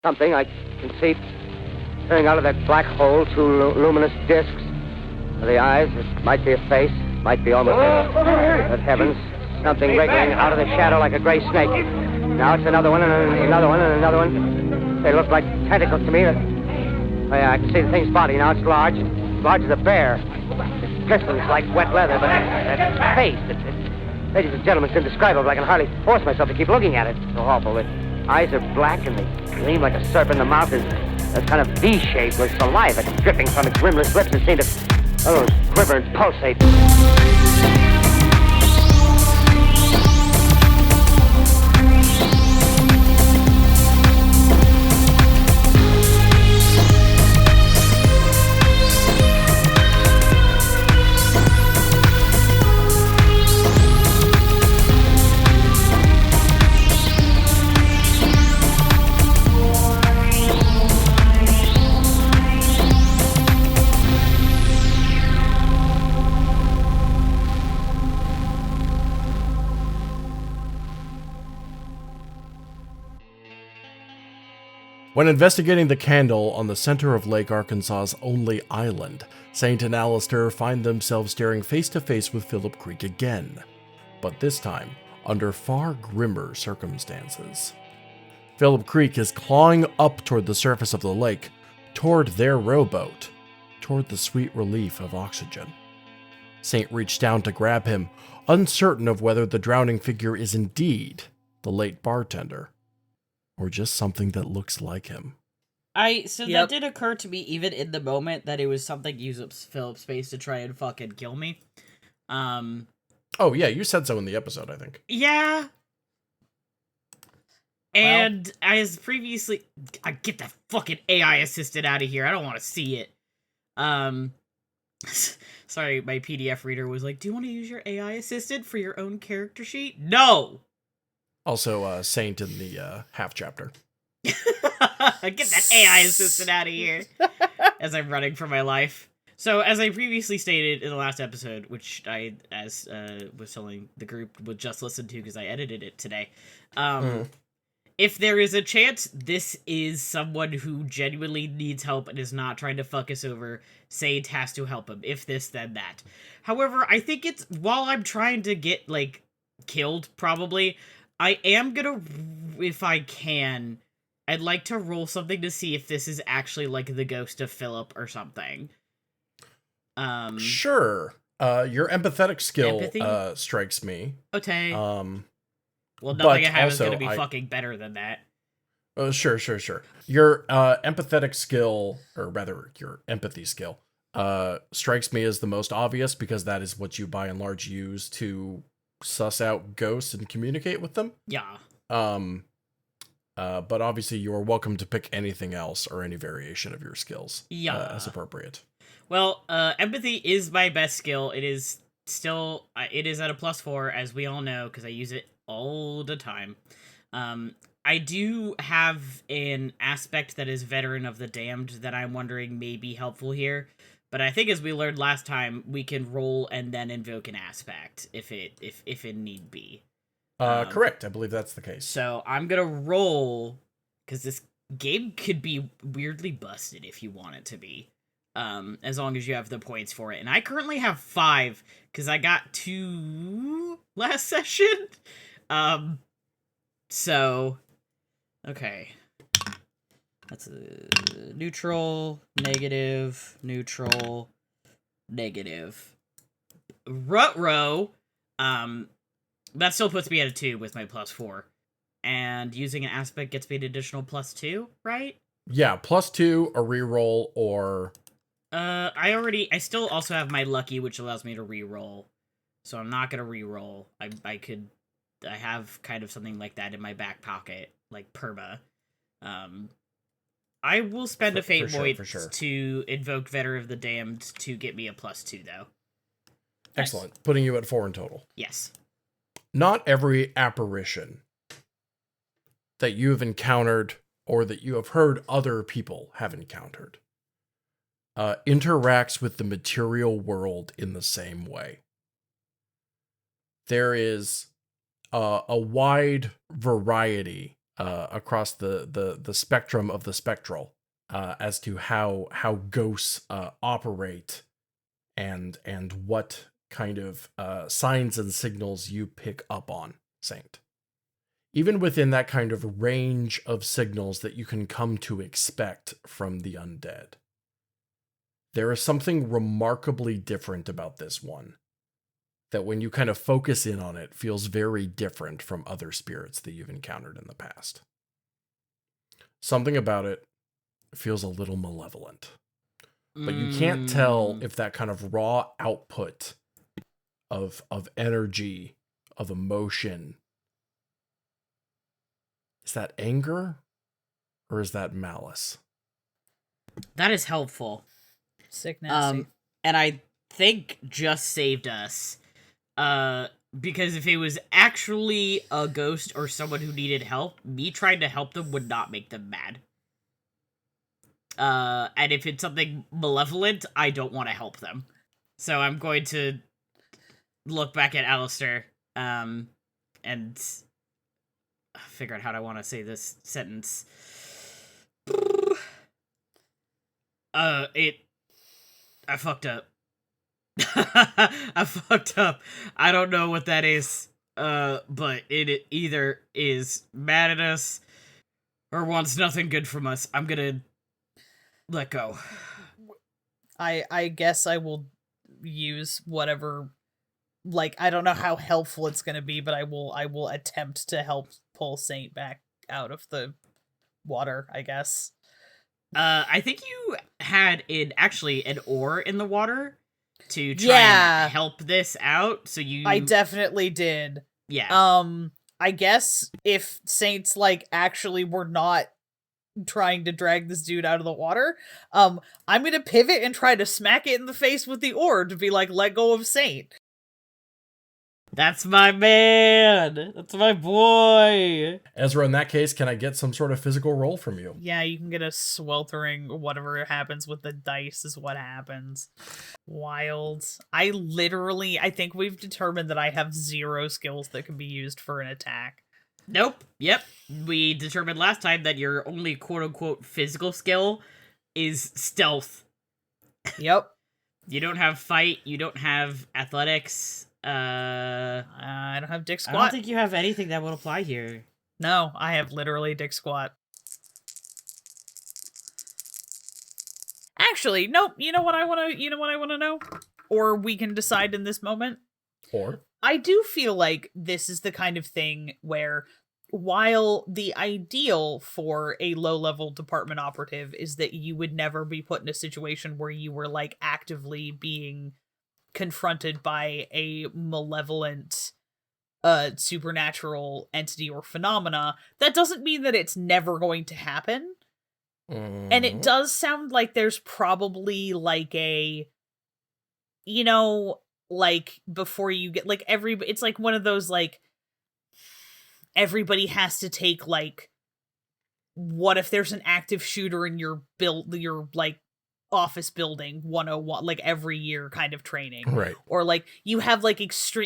something I can see peering out of that black hole, two luminous discs. The eyes, it might be a face, might be almost but heavens, something wriggling out of the shadow like a gray snake. Now it's another one, and another one, and another one. They look like tentacles to me. Oh, yeah, I can see the thing's body now. It's large as a bear. It glistens like wet leather, but that face, ladies and gentlemen, it's indescribable. I can hardly force myself to keep looking at it. It's so awful. The eyes are black, and they gleam like a serpent. The mouth is a kind of V-shape with saliva dripping from its rimless lips and seem to quiver and pulsate. When investigating the candle on the center of Lake Arkansas's only island, Saint and Alistair find themselves staring face to face with Phillip Creek again, but this time under far grimmer circumstances. Phillip Creek is clawing up toward the surface of the lake, toward their rowboat, toward the sweet relief of oxygen. Saint reached down to grab him, uncertain of whether the drowning figure is indeed the late bartender, or just something that looks like him. That did occur to me even in the moment that it was something use up Philip's space to try and fucking kill me. Oh yeah, you said so in the episode, I think. Yeah. And as previously, I get that fucking AI assistant out of here. I don't want to see it. Sorry, my PDF reader was like, "Do you want to use your AI assistant for your own character sheet?" No. Also, Saint in the half chapter. Get that AI assistant out of here. As I'm running for my life. So, as I previously stated in the last episode, which I, was telling the group, would just listen to because I edited it today. If there is a chance this is someone who genuinely needs help and is not trying to fuck us over, Saint has to help him. If this, then that. However, I think it's, while I'm trying to get, killed, probably, I am gonna, if I can, I'd like to roll something to see if this is actually, the ghost of Philip or something. Sure. Your empathetic skill, strikes me. Okay. Well, nothing I have is gonna be fucking better than that. Sure. Your empathetic skill, or rather, your empathy skill, strikes me as the most obvious because that is what you, by and large, use to suss out ghosts and communicate with them. Yeah. But obviously you are welcome to pick anything else or any variation of your skills. Yeah. As appropriate. Well, empathy is my best skill. It is still, it is at a +4, as we all know, because I use it all the time. I do have an aspect that is Veteran of the Damned that I'm wondering may be helpful here. But I think, as we learned last time, we can roll and then invoke an aspect if it need be. Correct. I believe that's the case. So I'm gonna roll, because this game could be weirdly busted if you want it to be, as long as you have the points for it. And I currently have 5 because I got 2 last session. So okay. That's a neutral, negative, neutral, negative. Ruh-roh. That still puts me at a 2 with my +4. And using an aspect gets me an additional +2, right? Yeah, +2, a reroll, or... I still also have my lucky, which allows me to reroll. So I'm not gonna reroll. I have kind of something like that in my back pocket, like perma. I will spend a fate point to invoke Veteran of the Damned to get me a +2, though. Excellent. Nice. Putting you at 4 in total. Yes. Not every apparition that you have encountered or that you have heard other people have encountered interacts with the material world in the same way. There is a wide variety across the spectrum of the spectral as to how ghosts operate and what kind of signs and signals you pick up on, Saint. Even within that kind of range of signals that you can come to expect from the undead. There is something remarkably different about this one, that when you kind of focus in on it, feels very different from other spirits that you've encountered in the past. Something about it feels a little malevolent. But you can't tell if that kind of raw output of energy, of emotion, is that anger or is that malice? That is helpful. Sick nasty. And I think just saved us. Because if it was actually a ghost or someone who needed help, me trying to help them would not make them mad. And if it's something malevolent, I don't want to help them. So I'm going to look back at Alistair, and figure out how I want to say this sentence. I fucked up. I fucked up. I don't know what that is. But it either is mad at us or wants nothing good from us. I'm gonna let go. I guess I will use whatever, like, I don't know how helpful it's gonna be, but I will attempt to help pull Saint back out of the water, I guess. I think you had an oar in the water to try and help this out, so you... I definitely did. Yeah. I guess if Saints, like, actually were not trying to drag this dude out of the water, I'm gonna pivot and try to smack it in the face with the oar to be like, let go of Saint. That's my man! That's my boy! Ezra, in that case, can I get some sort of physical roll from you? Yeah, you can get a sweltering, whatever happens with the dice is what happens. Wild. I think we've determined that I have 0 skills that can be used for an attack. Nope. Yep. We determined last time that your only quote-unquote physical skill is stealth. Yep. You don't have fight, you don't have athletics, I don't have dick squat. I don't think you have anything that would apply here. No, I have literally dick squat. Actually, nope. You know what I want to know? Or we can decide in this moment. Or? I do feel like this is the kind of thing where, while the ideal for a low-level department operative is that you would never be put in a situation where you were, like, actively being confronted by a malevolent supernatural entity or phenomena, that doesn't mean that it's never going to happen. And it does sound like there's probably like a, you know, like before you get like it's like one of those like everybody has to take like, what if there's an active shooter in your like office building 101, like every year kind of training, right? Or like you have like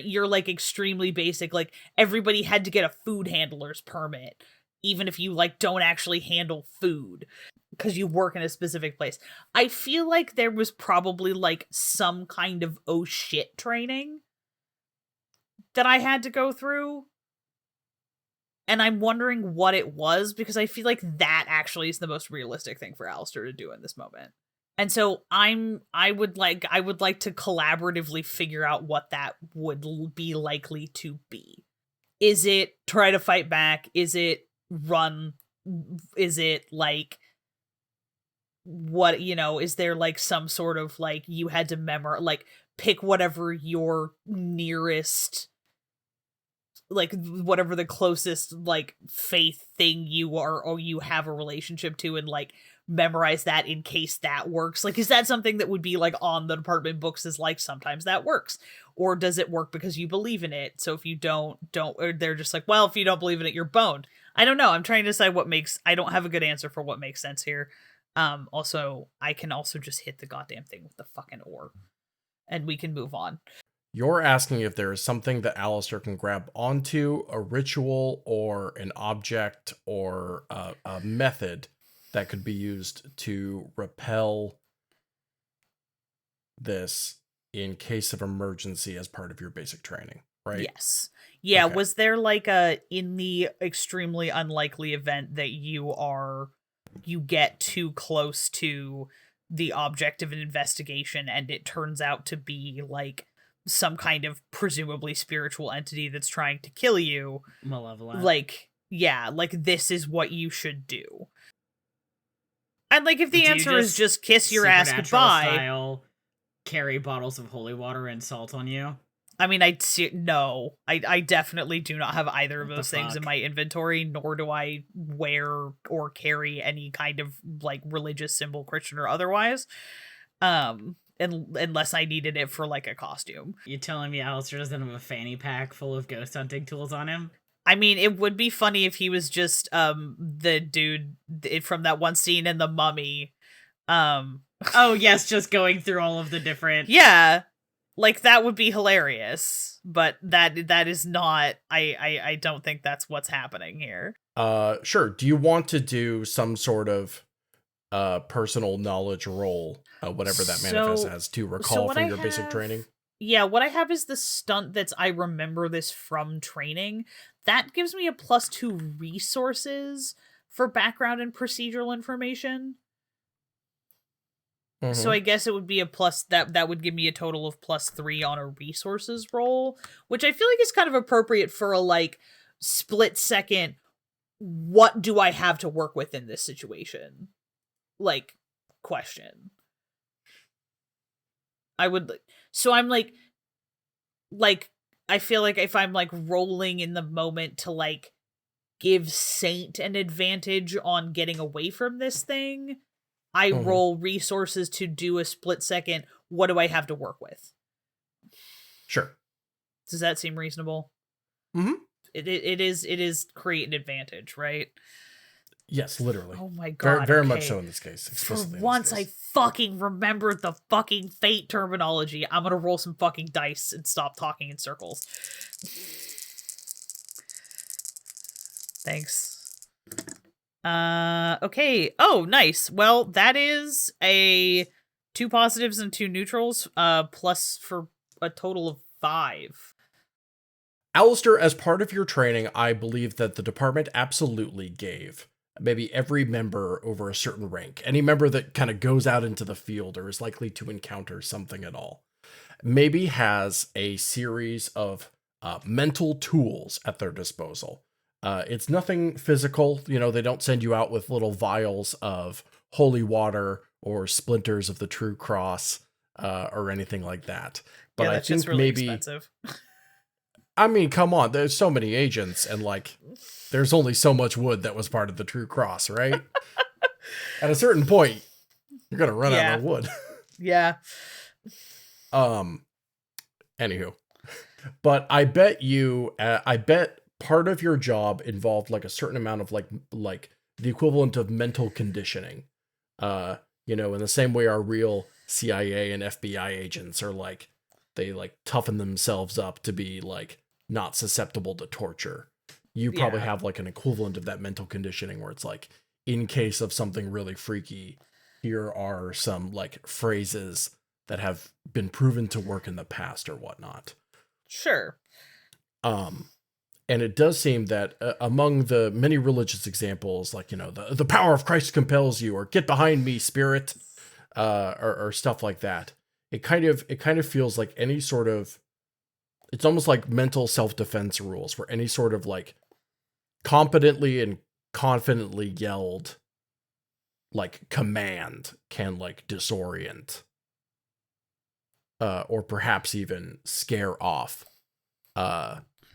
you're like extremely basic, like everybody had to get a food handler's permit even if you like don't actually handle food because you work in a specific place. I feel like there was probably like some kind of oh shit training that I had to go through, and I'm wondering what it was, because I feel like that actually is the most realistic thing for Alistair to do in this moment. And so I would like to collaboratively figure out what that would be likely to be. Is it try to fight back? Is it run? Is it like what, you know, is there like some sort of like you had to like pick whatever your nearest, like whatever the closest like faith thing you are or you have a relationship to, and like memorize that in case that works? Like, is that something that would be like on the department books as like sometimes that works, or does it work because you believe in it? So if you don't, or they're just like, well, if you don't believe in it, you're boned. I don't know. I'm trying to decide I don't have a good answer for what makes sense here. Also, I can also just hit the goddamn thing with the fucking oar and we can move on. You're asking if there is something that Alistair can grab onto, a ritual or an object or a method that could be used to repel this in case of emergency as part of your basic training, right? Yes. Yeah, Okay. was there in the extremely unlikely event that you get too close to the object of an investigation and it turns out to be some kind of presumably spiritual entity that's trying to kill you, Malevolent. This is what you should do. And if the Do you answer is just kiss your ass supernatural goodbye, style, carry bottles of holy water and salt on you? I mean, I definitely do not have either of What those the things in fuck? my inventory, nor do I wear or carry any kind of religious symbol, Christian or otherwise. Unless I needed it for a costume. You telling me Alistair doesn't have a fanny pack full of ghost hunting tools on him? I mean, it would be funny if he was just the dude from that one scene in The Mummy. Oh yes, just going through all of the different. Yeah, that would be hilarious, but that is not. I don't think that's what's happening here. Sure. Do you want to do some sort of personal knowledge roll, whatever that manifests as, to recall from your basic training? Yeah, what I have is the stunt that's I remember this from training. That gives me a +2 resources for background and procedural information. Mm-hmm. So I guess it would be that would give me a total of +3 on a resources roll, which I feel like is kind of appropriate for a split second. What do I have to work with in this situation? Question. I would. So I'm I feel like if I'm rolling in the moment to give Saint an advantage on getting away from this thing, I roll resources to do a split second. What do I have to work with? Sure. Does that seem reasonable? Mm-hmm. It is create an advantage, right? Yes, literally. Oh my god. Very much so in this case. For once I fucking remembered the fucking fate terminology. I'm gonna roll some fucking dice and stop talking in circles. Thanks. Okay. Oh, nice. Well, that is a 2 positives and 2 neutrals, plus for a total of 5. Alistair, as part of your training, I believe that the department absolutely gave maybe every member over a certain rank, any member that kind of goes out into the field or is likely to encounter something at all, maybe has a series of mental tools at their disposal. It's nothing physical. They don't send you out with little vials of holy water or splinters of the true cross or anything like that. But yeah, I think really maybe expensive. I mean, come on, there's so many agents and there's only so much wood that was part of the true cross, right? At a certain point, you're going to run out of wood. Yeah. Anywho, but I bet part of your job involved a certain amount of the equivalent of mental conditioning. In the same way our real CIA and FBI agents are they toughen themselves up to be not susceptible to torture. You probably have an equivalent of that mental conditioning where it's in case of something really freaky, here are some phrases that have been proven to work in the past or whatnot. Sure. And it does seem that among the many religious examples, the power of Christ compels you, or get behind me, spirit, or stuff like that. It kind of feels like any sort of, it's almost like mental self-defense rules where any sort of competently and confidently yelled command can disorient or perhaps even scare off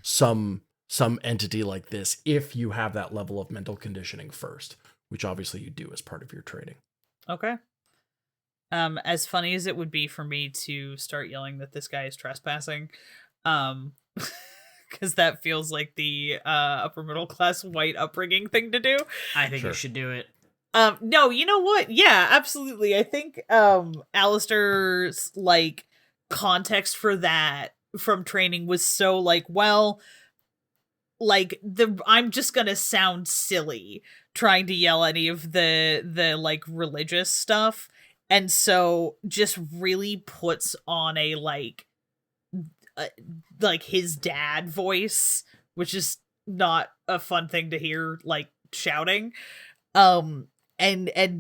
some entity like this if you have that level of mental conditioning first, which obviously you do as part of your training. Okay. As funny as it would be for me to start yelling that this guy is trespassing, because that feels like the upper middle class white upbringing thing to do. I think you should do it. No, you know what? Yeah, absolutely. I think Alistair's context for that from training was so like, well, like I'm just gonna sound silly trying to yell any of the like religious stuff, and so just really puts on a like his dad voice, which is not a fun thing to hear, like shouting, and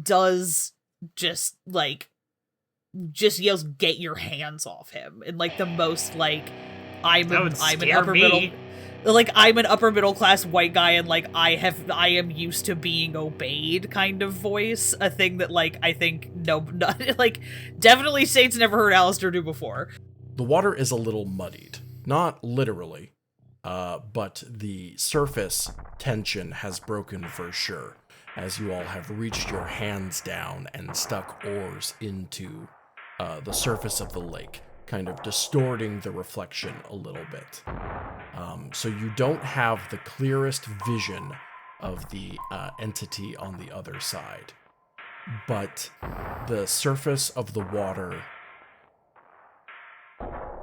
does just yells, "Get your hands off him!" and like the most like I'm an upper middle. Like, I'm an upper middle class white guy, and like I am used to being obeyed kind of voice. A thing that like I think like definitely Saints never heard Alistair do before. The water is a little muddied, not literally, but the surface tension has broken for sure, as you all have reached your hands down and stuck oars into the surface of the lake, kind of distorting the reflection a little bit. So you don't have the clearest vision of the entity on the other side. But the surface of the water,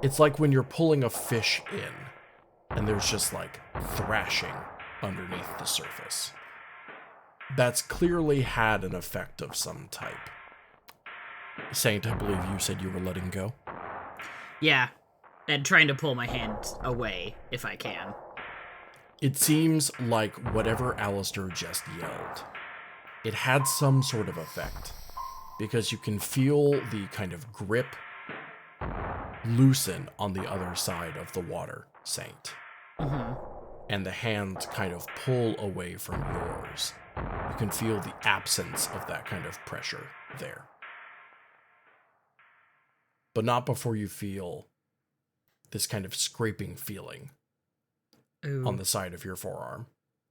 it's like when you're pulling a fish in, and there's just like thrashing underneath the surface. That's clearly had an effect of some type. Saint, I believe you said you were letting go? Yeah. And trying to pull my hand away, if I can. It seems like whatever Alistair just yelled, it had some sort of effect, because you can feel the kind of grip loosen on the other side of the water, Saint. Mm-hmm. And the hand kind of pull away from yours. You can feel the absence of that kind of pressure there. But not before you feel this kind of scraping feeling on the side of your forearm.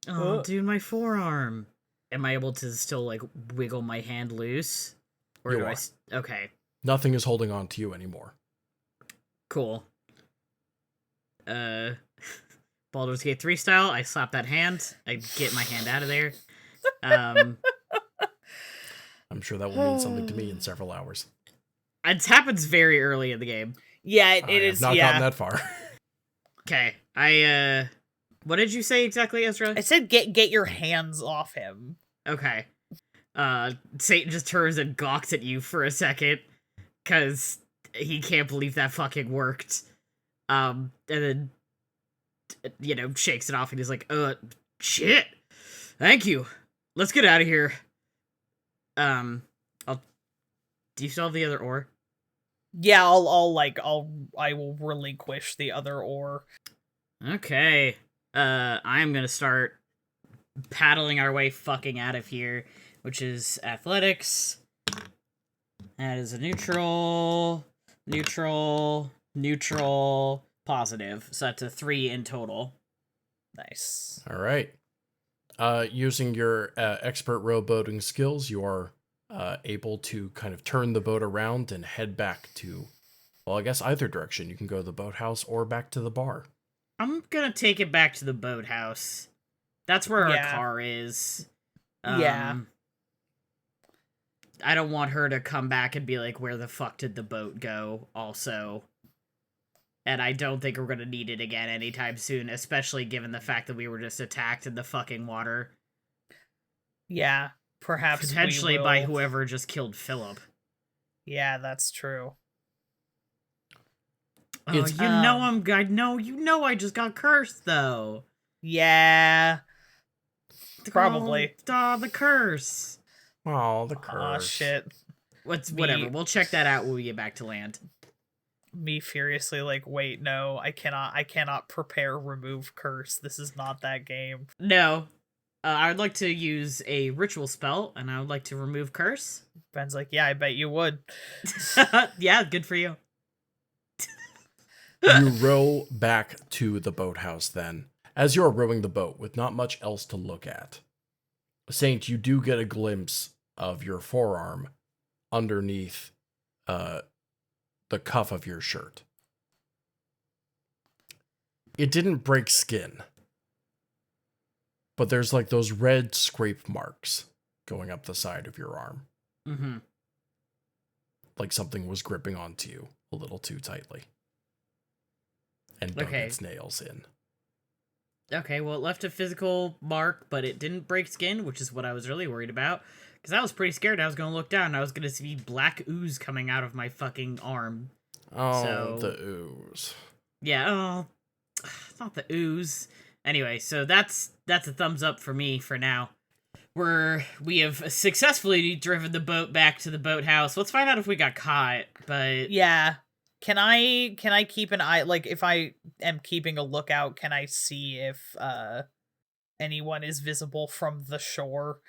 Oh, dude, my forearm. Am I able to still, like, wiggle my hand loose? Or You do are. Okay. Nothing is holding on to you anymore. Cool. Baldur's Gate 3 style, I slap that hand. I get my hand out of there. I'm sure that will mean something to me in several hours. It happens very early in the game. Yeah, it is. I have not gotten that far. Okay, what did you say exactly, Ezra? I said get your hands off him. Okay. Satan just turns and gawks at you for a second, because he can't believe that fucking worked. And then, shakes it off, and he's like, shit! Thank you! Let's get out of here. Do you still have the other oar? Yeah, I will relinquish the other oar. Okay. I'm gonna start paddling our way fucking out of here, which is athletics. That is a neutral, positive. So that's a 3 in total. Nice. All right. Using your expert rowboating skills, you are able to kind of turn the boat around and head back to, well, I guess either direction. You can go to the boathouse or back to the bar. I'm gonna take it back to the boathouse. That's where our car is. Yeah. I don't want her to come back and be like, where the fuck did the boat go, also. And I don't think we're gonna need it again anytime soon, especially given the fact that we were just attacked in the fucking water. Yeah, perhaps potentially by whoever just killed Phillip. Yeah, that's true. Oh, I just got cursed, though. Yeah. Probably. Oh, the curse. Oh, the curse. Oh, shit. Whatever, we'll check that out when we get back to land. Me furiously like, wait, no, I cannot prepare remove curse. This is not that game. No. I would like to use a ritual spell, and I would like to remove curse. Ben's like, yeah, I bet you would. Yeah, good for you. You row back to the boathouse then. As you're rowing the boat with not much else to look at, Saint, you do get a glimpse of your forearm underneath the cuff of your shirt. It didn't break skin, but there's like those red scrape marks going up the side of your arm. Mm-hmm. Like something was gripping onto you a little too tightly. and dug its nails in. Okay, well, it left a physical mark, but it didn't break skin, which is what I was really worried about. Because I was pretty scared. I was going to look down, and I was going to see black ooze coming out of my fucking arm. Oh, the ooze. Yeah, oh, it's not the ooze. Anyway, so that's a thumbs up for me for now. We have successfully driven the boat back to the boathouse. Let's find out if we got caught, but... Yeah. Can I keep an eye, like, if I am keeping a lookout, can I see if anyone is visible from the shore?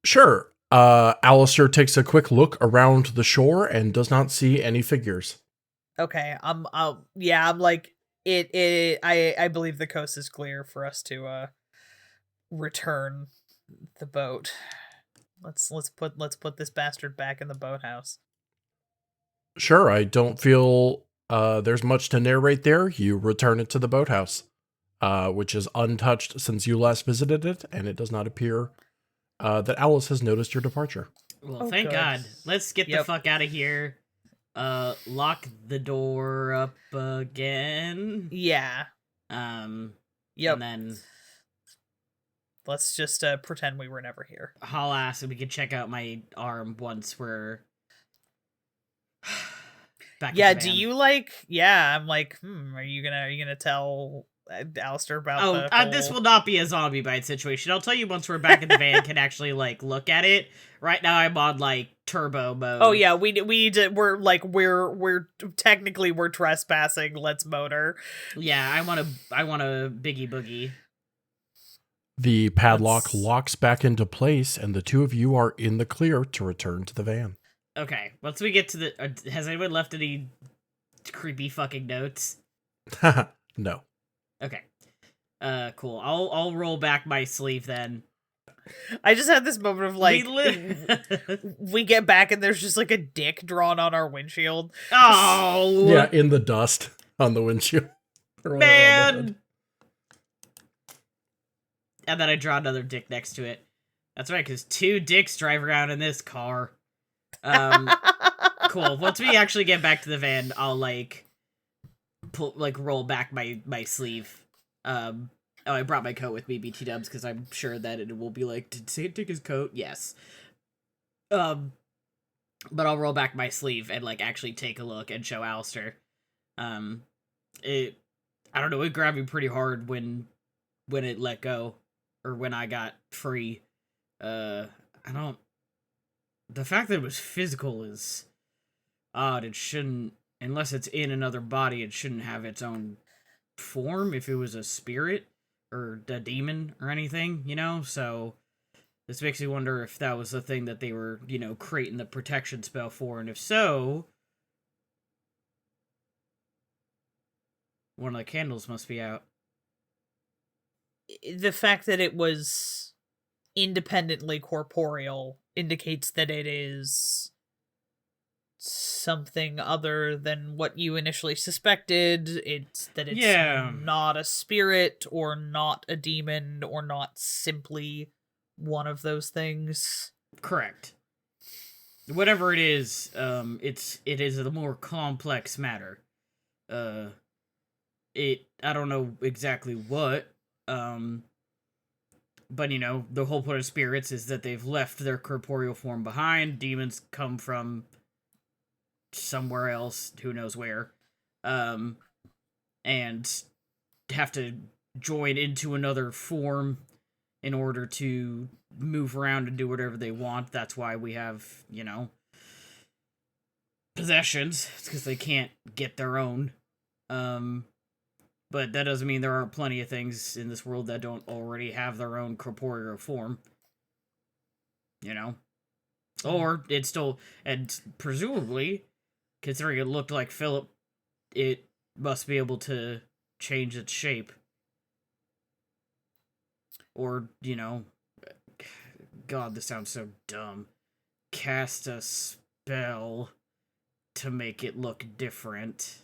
Sure. Alistair takes a quick look around the shore and does not see any figures. Okay, I believe the coast is clear for us to return the boat. Let's put this bastard back in the boathouse. Sure, I don't feel there's much to narrate there. You return it to the boathouse, which is untouched since you last visited it, and it does not appear that Alice has noticed your departure. Well, thank God. Let's get the fuck out of here. Lock the door up again. Yeah. Yep. And then let's just pretend we were never here. Haul ass, and we can check out my arm once we're back. Yeah. Do you I'm like, are you gonna tell Alistair about this will not be a zombie bite situation. I'll tell you once we're back in the van, can actually look at it. Right now I'm on turbo mode. Oh yeah, we need to, we're technically we're trespassing. Let's motor. Yeah, I want a biggie boogie. The padlock locks back into place, and the two of you are in the clear to return to the van. Okay, once we get to the has anyone left any creepy fucking notes? No. Okay. Cool. I'll roll back my sleeve then. I just had this moment of we get back and there's just a dick drawn on our windshield. Oh yeah, in the dust on the windshield. Man. And then I draw another dick next to it. That's right, because 2 dicks drive around in this car. Cool. Once we actually get back to the van, I'll roll back my sleeve. I brought my coat with me, BT dubs, because I'm sure that it will be did Satan take his coat? Yes. But I'll roll back my sleeve and actually take a look and show Alistair. I don't know, it grabbed me pretty hard when it let go, or when I got free. The fact that it was physical is odd. It shouldn't, unless it's in another body, it shouldn't have its own form if it was a spirit or a demon or anything, so this makes me wonder if that was the thing that they were, creating the protection spell for, and if so, one of the candles must be out. The fact that it was independently corporeal indicates that it is something other than what you initially suspected. It's not a spirit, or not a demon, or not simply one of those things. Correct. Whatever it is, it is a more complex matter. I don't know exactly what, but the whole point of spirits is that they've left their corporeal form behind. Demons come from somewhere else, who knows where, and have to join into another form in order to move around and do whatever they want. That's why we have, possessions. It's because they can't get their own. But that doesn't mean there aren't plenty of things in this world that don't already have their own corporeal form. Or it's still, and presumably, considering it looked like Phillip, it must be able to change its shape. Or, God, this sounds so dumb. Cast a spell to make it look different.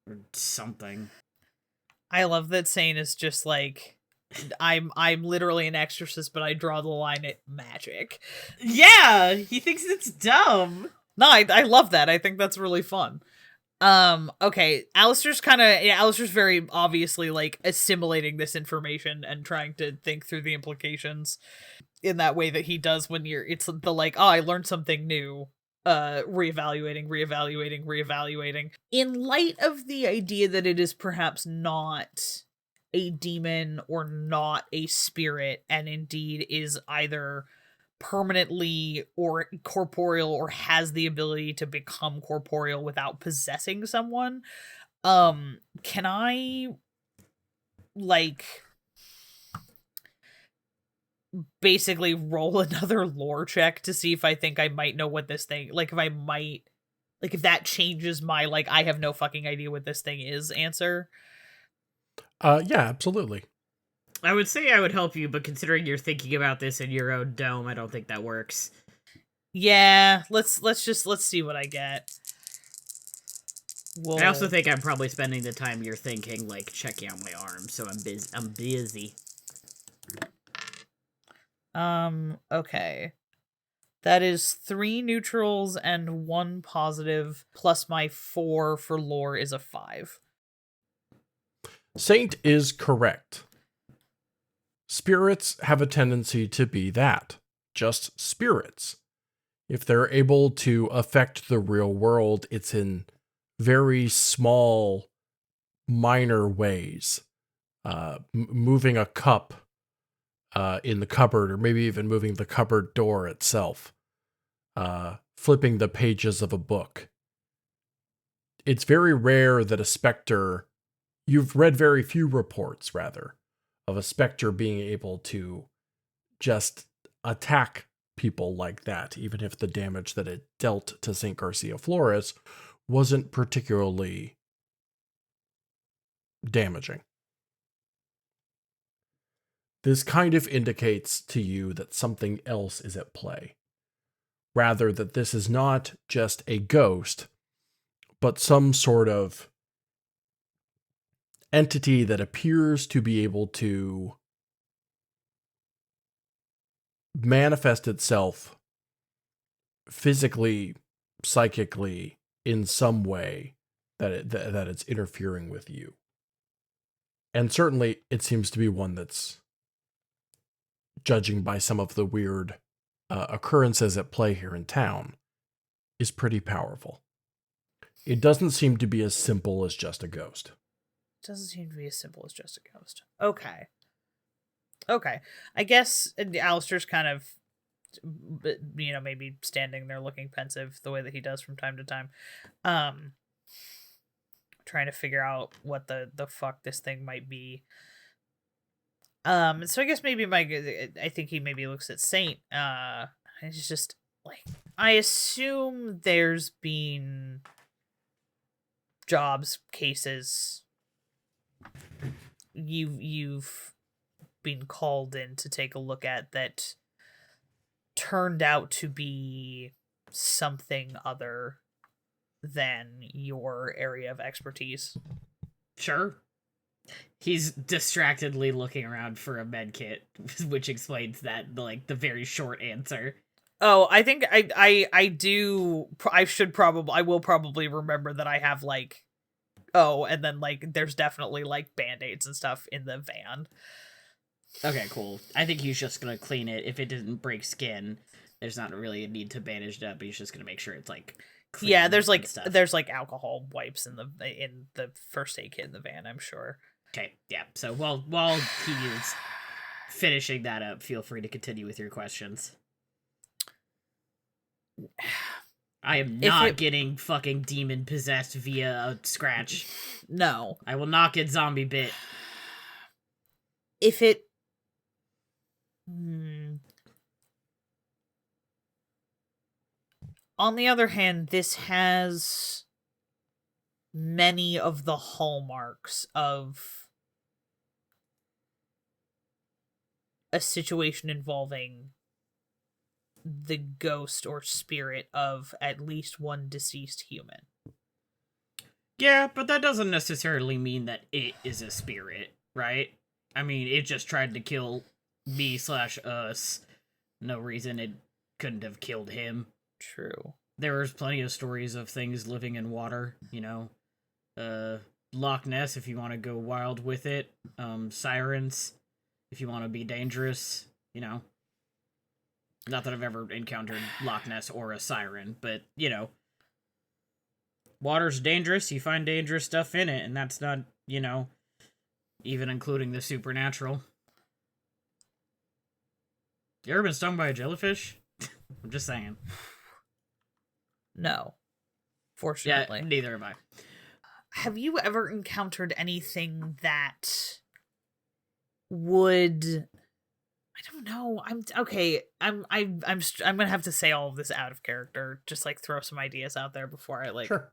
Or something. I love that Sane is just I'm literally an exorcist, but I draw the line at magic. Yeah, he thinks it's dumb. No, I love that. I think that's really fun. Okay, Alistair's very obviously, like, assimilating this information and trying to think through the implications in that way that he does when it's the, like, oh, I learned something new, reevaluating. In light of the idea that it is perhaps not a demon or not a spirit, and indeed is either permanently or corporeal or has the ability to become corporeal without possessing someone, can I, like, basically roll another lore check to see if I think I might know what this thing, like, if that changes my, like, I have no fucking idea what this thing is answer? Yeah, absolutely. I would say I would help you, but considering you're thinking about this in your own dome, I don't think that works. Yeah, let's see what I get. Whoa. I also think I'm probably spending the time you're thinking, like, checking out my arm, so I'm busy. Okay. That is 3 neutrals and 1 positive, plus my 4 for lore is a 5. Saint is correct. Spirits have a tendency to be that. Just spirits. If they're able to affect the real world, it's in very small, minor ways. Moving a cup in the cupboard, or maybe even moving the cupboard door itself. Flipping the pages of a book. It's very rare that a specter... You've read very few reports, rather, of a specter being able to just attack people like that, even if the damage that it dealt to St. Garcia Flores wasn't particularly damaging. This kind of indicates to you that something else is at play. Rather, that this is not just a ghost, but some sort of entity that appears to be able to manifest itself physically, psychically, in some way that it's interfering with you. And certainly it seems to be one that's, judging by some of the weird occurrences at play here in town, is pretty powerful. It doesn't seem to be as simple as just a ghost. Doesn't seem to be as simple as just a ghost. Okay. I guess Alistair's kind of, maybe standing there looking pensive the way that he does from time to time. Trying to figure out what the fuck this thing might be. So I guess maybe I think he maybe looks at Saint. It's just, like, I assume there's been jobs, cases... You've been called in to take a look at that turned out to be something other than your area of expertise. Sure. He's distractedly looking around for a med kit, which explains that, like, the very short answer. Oh, I think I will probably remember that I have, like, and then, like, there's definitely, like, Band-Aids and stuff in the van. Okay, cool. I think he's just gonna clean it. If it didn't break skin, there's not really a need to bandage it up. He's just gonna make sure it's, like, clean. Yeah, there's alcohol wipes in the first aid kit in the van, I'm sure. Okay, yeah. So while he is finishing that up, feel free to continue with your questions. I am not getting fucking demon possessed via a scratch. No. I will not get zombie bit. If it... On the other hand, this has many of the hallmarks of a situation involving the ghost or spirit of at least one deceased human. Yeah, but that doesn't necessarily mean that it is a spirit, right? I mean, it just tried to kill me/us. No reason it couldn't have killed him. True. There was plenty of stories of things living in water, Loch Ness, if you want to go wild with it. Sirens, if you want to be dangerous, Not that I've ever encountered Loch Ness or a siren, but, water's dangerous, you find dangerous stuff in it, and that's not, even including the supernatural. You ever been stung by a jellyfish? I'm just saying. No. Fortunately. Yeah, neither have I. Have you ever encountered anything that would... I don't know. I'm gonna have to say all of this out of character. Just throw some ideas out there before I Sure.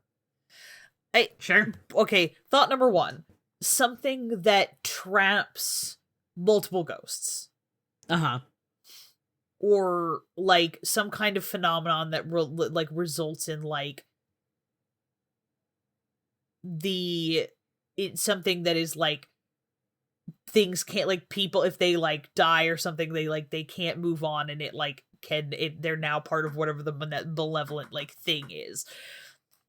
Sure. Okay, thought number 1. Something that traps multiple ghosts. Uh-huh. Or some kind of phenomenon that results in it's something that is things can't people, if they die or something, they can't move on, and they're now part of whatever the malevolent thing is.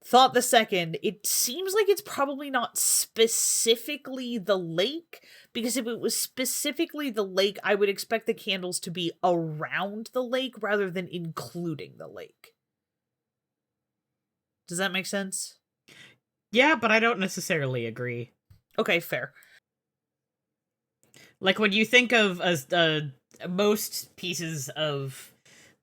Thought the second, it seems like it's probably not specifically the lake, because if it was specifically the lake, I would expect the candles to be around the lake rather than including the lake. Does that make sense? Yeah, but I don't necessarily agree. Okay, fair. When you think of most pieces of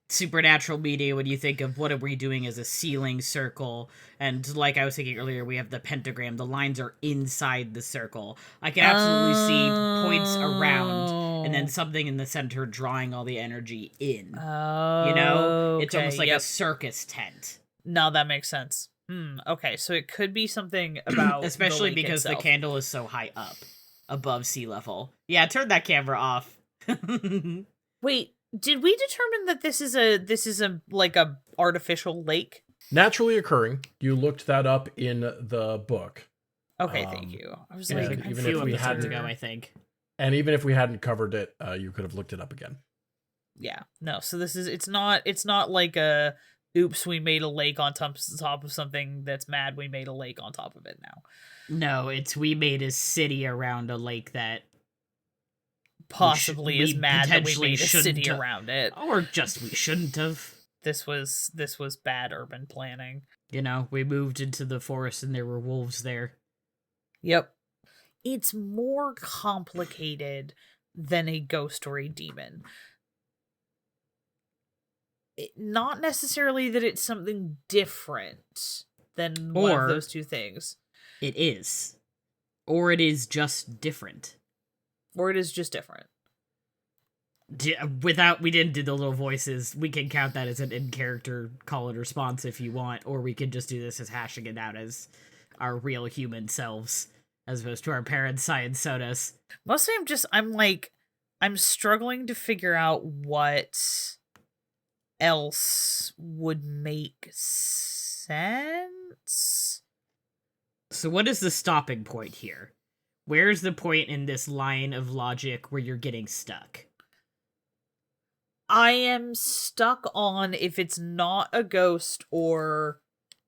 supernatural media, when you think of what are we doing as a ceiling circle, and like I was thinking earlier, we have the pentagram, the lines are inside the circle. I can absolutely see points around and then something in the center drawing all the energy in. It's almost like a circus tent. No, that makes sense. Okay, so it could be something about especially the lake because itself. the candle is so high up above sea level. Yeah, turn that camera off. Wait, did we determine that this is a artificial lake? Naturally occurring. You looked that up in the book. Okay, thank you. I was and like, even a few if we episodes hadn't ago, I think. And even if we hadn't covered it, you could have looked it up again. Yeah, no. So it's not like a oops, we made a lake on top of something that's mad. We made a lake on top of it now. No, it's we made a city around a lake that possibly is mad that we made a city have, around it, or just we shouldn't have. This was bad urban planning. We moved into the forest and there were wolves there. Yep. It's more complicated than a ghost or a demon. Not necessarily that it's something different than one of those two things. It is. Or it is just different. Or it is just different. We didn't do the little voices. We can count that as an in-character call and response if you want, or we could just do this as hashing it out as our real human selves, as opposed to our ParaScience sodas. Mostly I'm struggling to figure out what else would make sense. So what is the stopping point here? Where's the point in this line of logic where you're getting stuck? I am stuck on if it's not a ghost or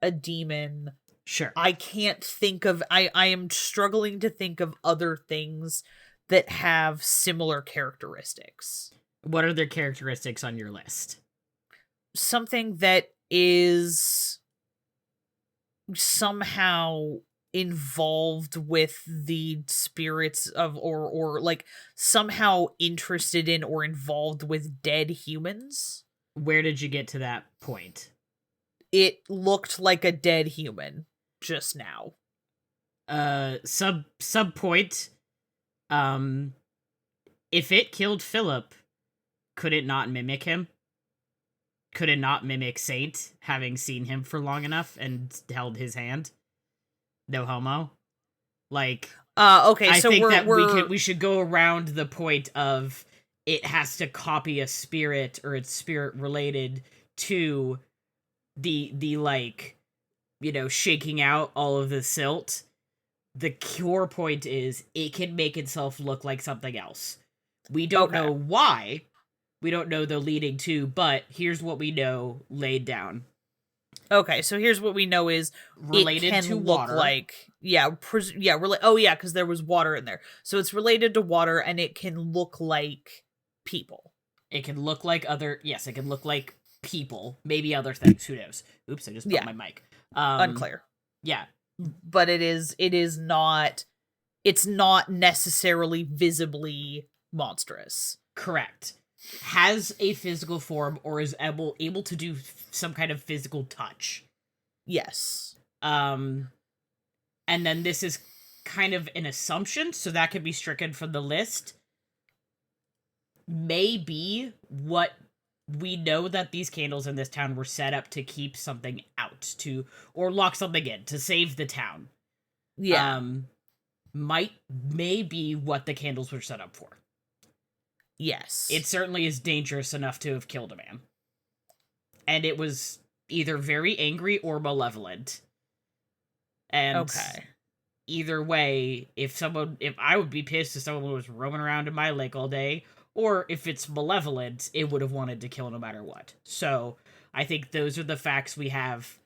a demon. Sure. I can't think of... I am struggling to think of other things that have similar characteristics. What are their characteristics on your list? Something that is somehow involved with the spirits of or somehow interested in or involved with dead humans. Where did you get to that point? It looked like a dead human just now. Sub point. If it killed Philip, could it not mimic him? Could it not mimic Saint, having seen him for long enough and held his hand? No homo. Okay, I so think we should go around the point of it has to copy a spirit or it's spirit related to the shaking out all of the silt. The core point is it can make itself look like something else. We don't know why. We don't know the leading to, but here's what we know laid down. Okay, so here's what we know is Related it can to look water. like because there was water in there. So it's related to water and it can look like people. It can look like it can look like people, maybe other things, who knows. Oops, I just bumped my mic. Unclear. Yeah. But it's not necessarily visibly monstrous. Correct. Has a physical form or is able to do some kind of physical touch. Yes. And then this is kind of an assumption, so that could be stricken from the list. Maybe what we know that these candles in this town were set up to keep something out, or lock something in, to save the town. Yeah. Maybe what the candles were set up for. Yes. It certainly is dangerous enough to have killed a man. And it was either very angry or malevolent. And either way, if I would be pissed if someone was roaming around in my lake all day, or if it's malevolent, it would have wanted to kill no matter what. So I think those are the facts we have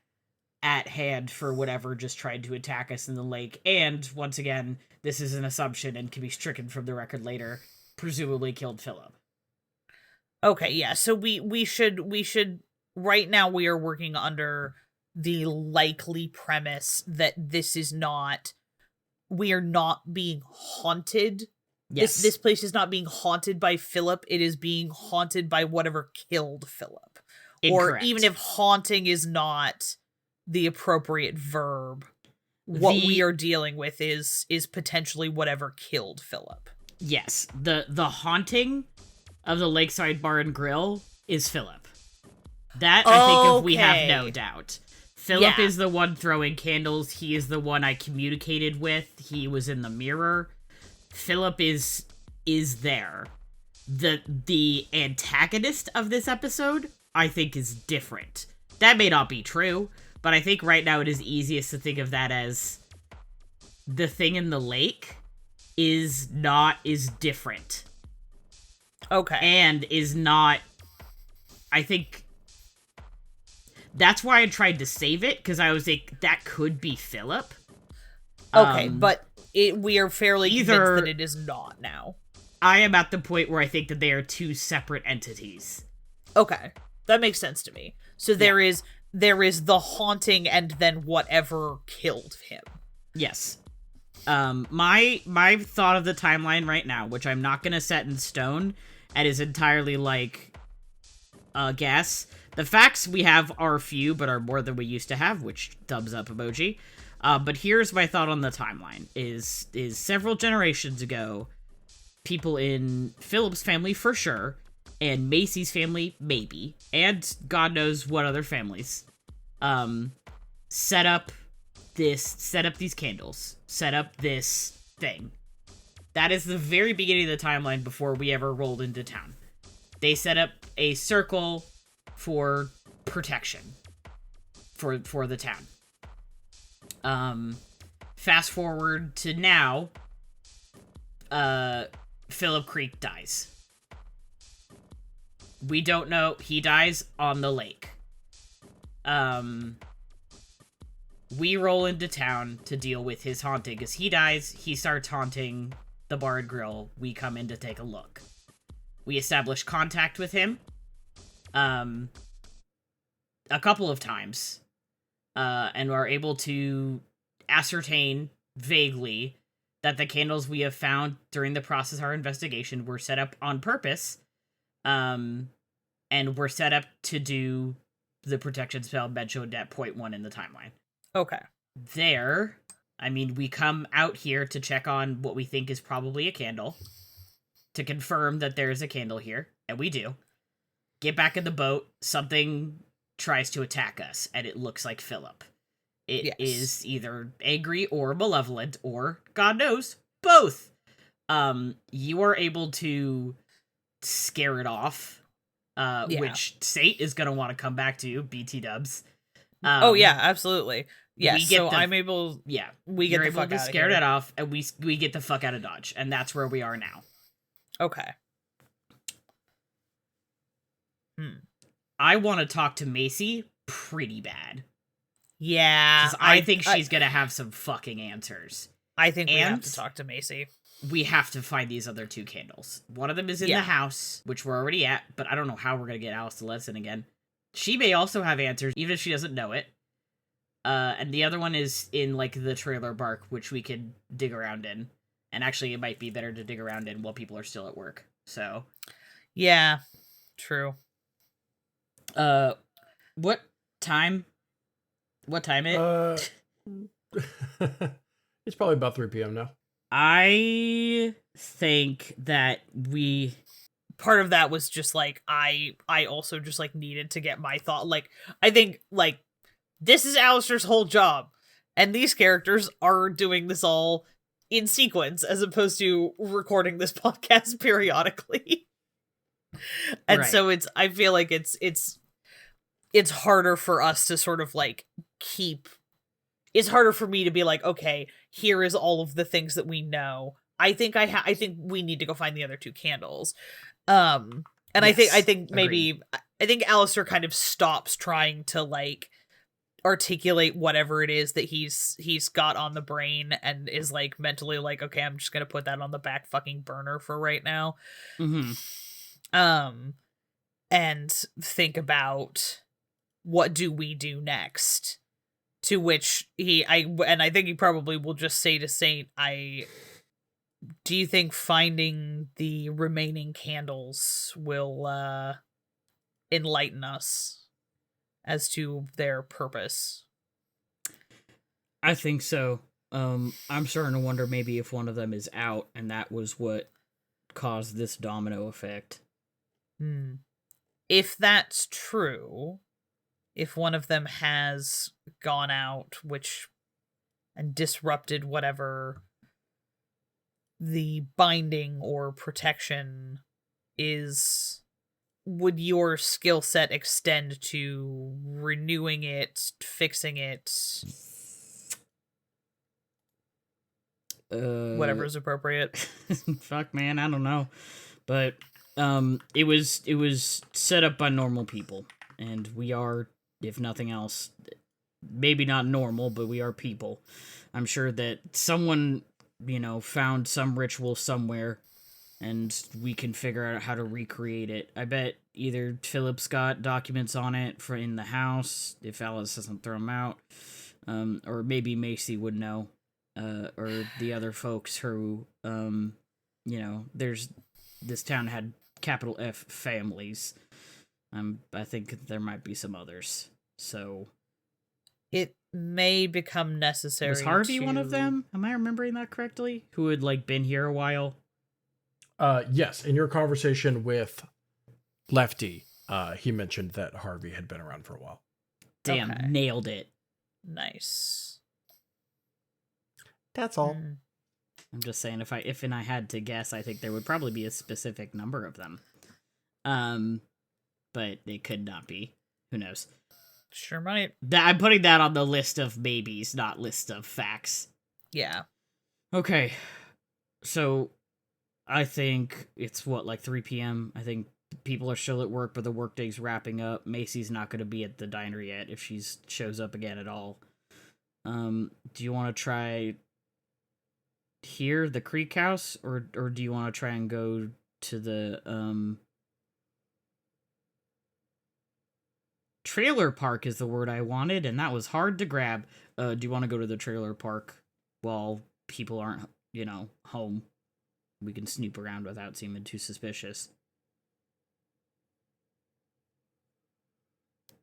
at hand for whatever just tried to attack us in the lake. And once again, this is an assumption and can be stricken from the record later. Presumably killed Phillip. Okay, yeah. So we should right now we are working under the likely premise that we are not being haunted. Yes. This place is not being haunted by Phillip. It is being haunted by whatever killed Phillip. Incorrect. Or even if haunting is not the appropriate verb, what we are dealing with is potentially whatever killed Phillip. Yes, the haunting of the Lakeside Bar and Grill is Phillip. That, I think, we have no doubt. Phillip is the one throwing candles. He is the one I communicated with. He was in the mirror. Phillip is there. The antagonist of this episode, I think, is different. That may not be true, but I think right now it is easiest to think of that as the thing in the lake is different. Okay. And is not, I think, that's why I tried to save it, because I was like, that could be Phillip. Okay, but we are fairly convinced that it is not now. I am at the point where I think that they are two separate entities. Okay, that makes sense to me. So there is the haunting and then whatever killed him. Yes. My thought of the timeline right now, which I'm not gonna set in stone, and is entirely like a guess. The facts we have are few, but are more than we used to have, which thumbs up emoji. But here's my thought on the timeline: is several generations ago, people in Phillip's family for sure, and Macy's family maybe, and God knows what other families, set up these candles, set up this thing. That is the very beginning of the timeline before we ever rolled into town. They set up a circle for protection for the town. Fast forward to now, Phillip Creek dies. We don't know, he dies on the lake. We roll into town to deal with his haunting, because he dies, he starts haunting the bar and grill. We come in to take a look. We establish contact with him, a couple of times, and are able to ascertain vaguely that the candles we have found during the process of our investigation were set up on purpose, and were set up to do the protection spell mentioned at point 1 in the timeline. Okay. We come out here to check on what we think is probably a candle, to confirm that there is a candle here, and we do. Get back in the boat, something tries to attack us, and it looks like Phillip. It is either angry or malevolent, or, God knows, both. You are able to scare it off, which Sate is going to want to come back to, BT dubs. Absolutely. Yes, I'm able... Yeah. We get You're the fuck able to out of scare here. that off, and we get the fuck out of Dodge, and that's where we are now. Okay. I want to talk to Macy pretty bad. Yeah. Because I think she's gonna have some fucking answers. I think we have And- to talk to Macy. We have to find these other 2 candles. One of them is in the house, which we're already at, but I don't know how we're gonna get Alice to let us in again. She may also have answers, even if she doesn't know it. And the other one is in, like, the trailer park, which we could dig around in. And actually, it might be better to dig around in while people are still at work. So. Yeah. True. What time? What time it? It's probably about 3 p.m. now. I think that we... Part of that was just, like, I also just, like, needed to get my thought. Like, I think, like, this is Alistair's whole job. And these characters are doing this all in sequence, as opposed to recording this podcast periodically. And Right. so I feel like it's harder for us to sort of, like, it's harder for me to be like, okay, here is all of the things that we know. I think I think we need to go find the other 2 candles. And Yes, I think maybe agreed. I think Alistair kind of stops trying to, like, articulate whatever it is that he's got on the brain, and is, like, mentally like, okay, I'm just gonna put that on the back fucking burner for right now. Mm-hmm. And think about what do we do next. To which I think he probably will just say to Saint, do you think finding the remaining candles will enlighten us as to their purpose? I think so. I'm starting to wonder maybe if one of them is out, and that was what caused this domino effect. If that's true, if one of them has gone out, and disrupted whatever the binding or protection is, would your skill set extend to renewing it, fixing it, whatever is appropriate? Fuck, man, I don't know, but it was set up by normal people, and we are, if nothing else, maybe not normal, but we are people. I'm sure that someone, found some ritual somewhere, and we can figure out how to recreate it. I bet either Philip's got documents on it in the house, if Alice doesn't throw them out, or maybe Macy would know, or the other folks who, this town had capital F families. I think there might be some others. So It may become necessary. was Harvey one of them? Am I remembering that correctly? Who had, like, been here a while? Yes, in your conversation with Lefty, he mentioned that Harvey had been around for a while. Damn, Okay. nailed it. Nice. That's all. I'm just saying, if I had to guess, I think there would probably be a specific number of them. But it could not be. Who knows? Sure might. I'm putting that on the list of maybes, not list of facts. Yeah. Okay. So, I think it's, 3 p.m.? I think people are still at work, but the workday's wrapping up. Macy's not going to be at the diner yet if she shows up again at all. Do you want to try here, the Creek House, or do you want to try and go to the, trailer park is the word I wanted, and that was hard to grab. Do you want to go to the trailer park while people aren't, home? We can snoop around without seeming too suspicious.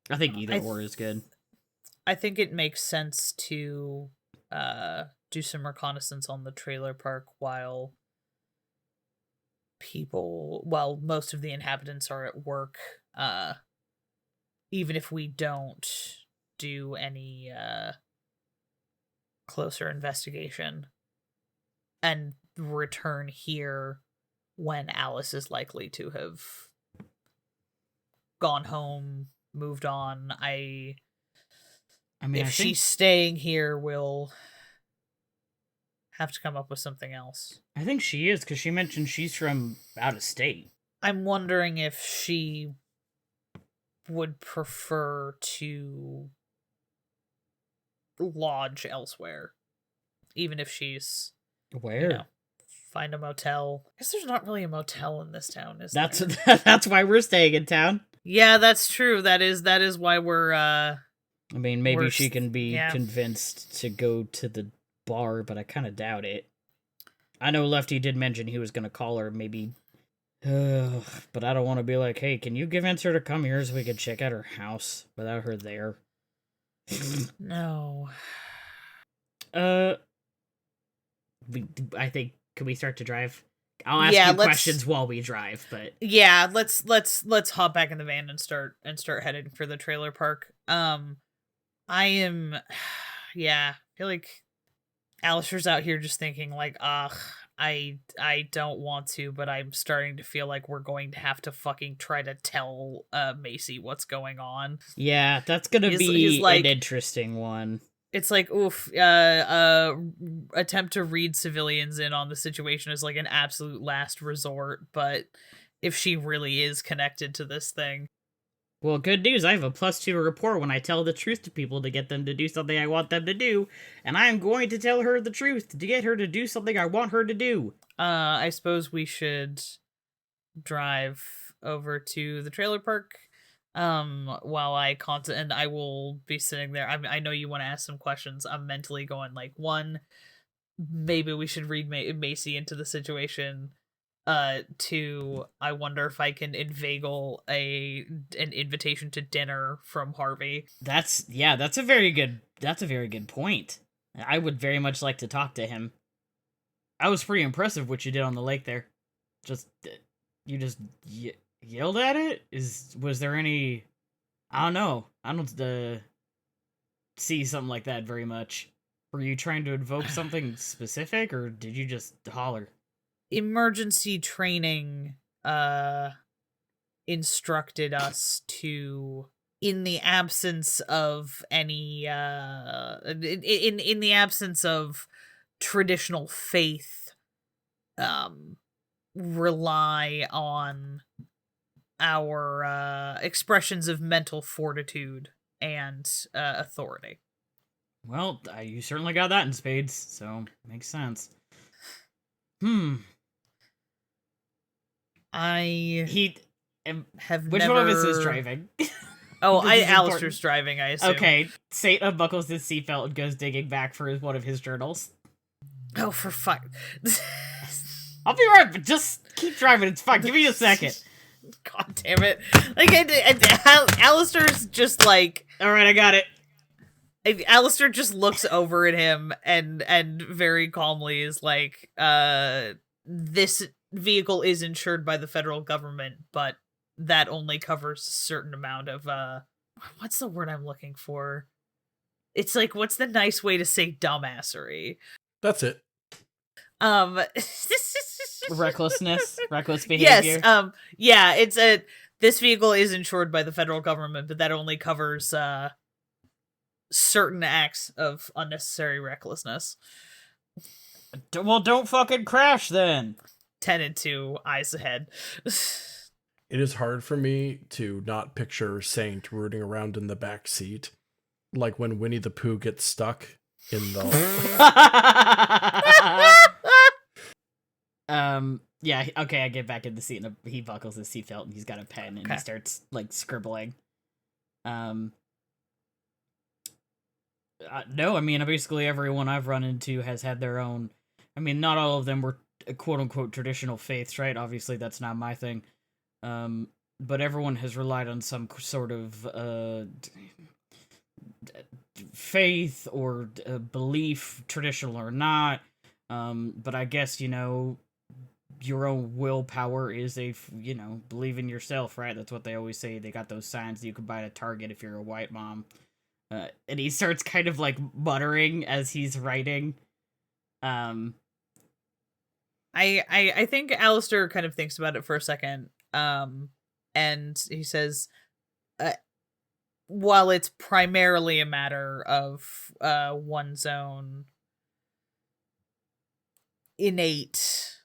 I think either or is good. I think it makes sense to do some reconnaissance on the trailer park while most of the inhabitants are at work. Even if we don't do any closer investigation, and return here when Alice is likely to have gone home, moved on. I mean, if she's staying here, we'll have to come up with something else. I think she is, because she mentioned she's from out of state. I'm wondering if she would prefer to lodge elsewhere, even if she's Where? Find a motel. I guess there's not really a motel in this town, is That's there? that's why we're staying in town. Yeah, that's true. That is why we're I mean, maybe we're she can be yeah. convinced to go to the bar, but I kind of doubt it. I know Lefty did mention he was going to call her, maybe. But I don't want to be like, hey, can you convince her to come here so we can check out her house without her there? No. I think, can we start to drive? I'll ask you questions while we drive, but yeah, let's hop back in the van and start heading for the trailer park. I am, yeah, I feel like Alistair's out here just thinking like, I don't want to, but I'm starting to feel like we're going to have to fucking try to tell Macy what's going on. Yeah, that's gonna be an interesting one. It's like, oof, attempt to read civilians in on the situation is like an absolute last resort, but if she really is connected to this thing. Well, good news, I have a +2 rapport when I tell the truth to people to get them to do something I want them to do, and I am going to tell her the truth to get her to do something I want her to do. I suppose we should drive over to the trailer park, while and I will be sitting there. I know you want to ask some questions. I'm mentally going like, one, maybe we should read Macy into the situation. 2, I wonder if I can inveigle an invitation to dinner from Harvey. That's a very good point. I would very much like to talk to him. I was pretty impressive what you did on the lake there. You just yelled at it? Was there any, I don't know. I don't see something like that very much. Were you trying to invoke something specific, or did you just holler? Emergency training instructed us to, in the absence of any in the absence of traditional faith, rely on our expressions of mental fortitude and authority. Well, you certainly got that in spades, so makes sense. Which one of us is driving? Alistair's driving, I assume. Okay, Satan unbuckles his seatbelt and goes digging back for one of his journals. Oh, for fuck. I'll be right, but just keep driving, it's fine. Give me a second. God damn it. Like, Alistair's just like... Alright, I got it. Alistair just looks over at him and very calmly is like, this vehicle is insured by the federal government, but that only covers a certain amount of, what's the word I'm looking for? It's like, what's the nice way to say dumbassery? That's it. Reckless behavior. Yes, this vehicle is insured by the federal government, but that only covers, certain acts of unnecessary recklessness. Well, don't fucking crash then. 10 and 2, eyes ahead. It is hard for me to not picture Saint rooting around in the back seat, like when Winnie the Pooh gets stuck in the. Yeah. Okay, I get back in the seat and he buckles his seatbelt and he's got a pen and he starts like scribbling. No, I mean, basically everyone I've run into has had their own. I mean, not all of them were quote unquote traditional faiths, right? Obviously, that's not my thing. But everyone has relied on some sort of faith or belief, traditional or not. But I guess, your own willpower is believe in yourself, right? That's what they always say. They got those signs that you can buy at Target if you're a white mom. And he starts kind of like muttering as he's writing. I think Alistair kind of thinks about it for a second. And he says, while it's primarily a matter of one's own innate,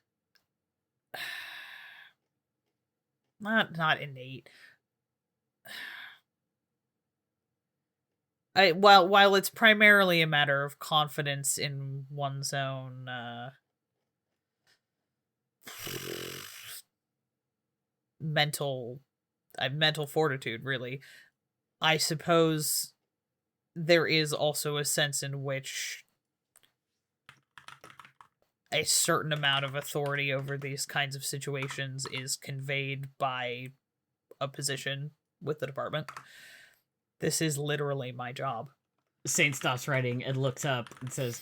not innate, While it's primarily a matter of confidence in one's own mental fortitude, really, I suppose there is also a sense in which a certain amount of authority over these kinds of situations is conveyed by a position with the department. This is literally my job. Saint stops writing and looks up and says,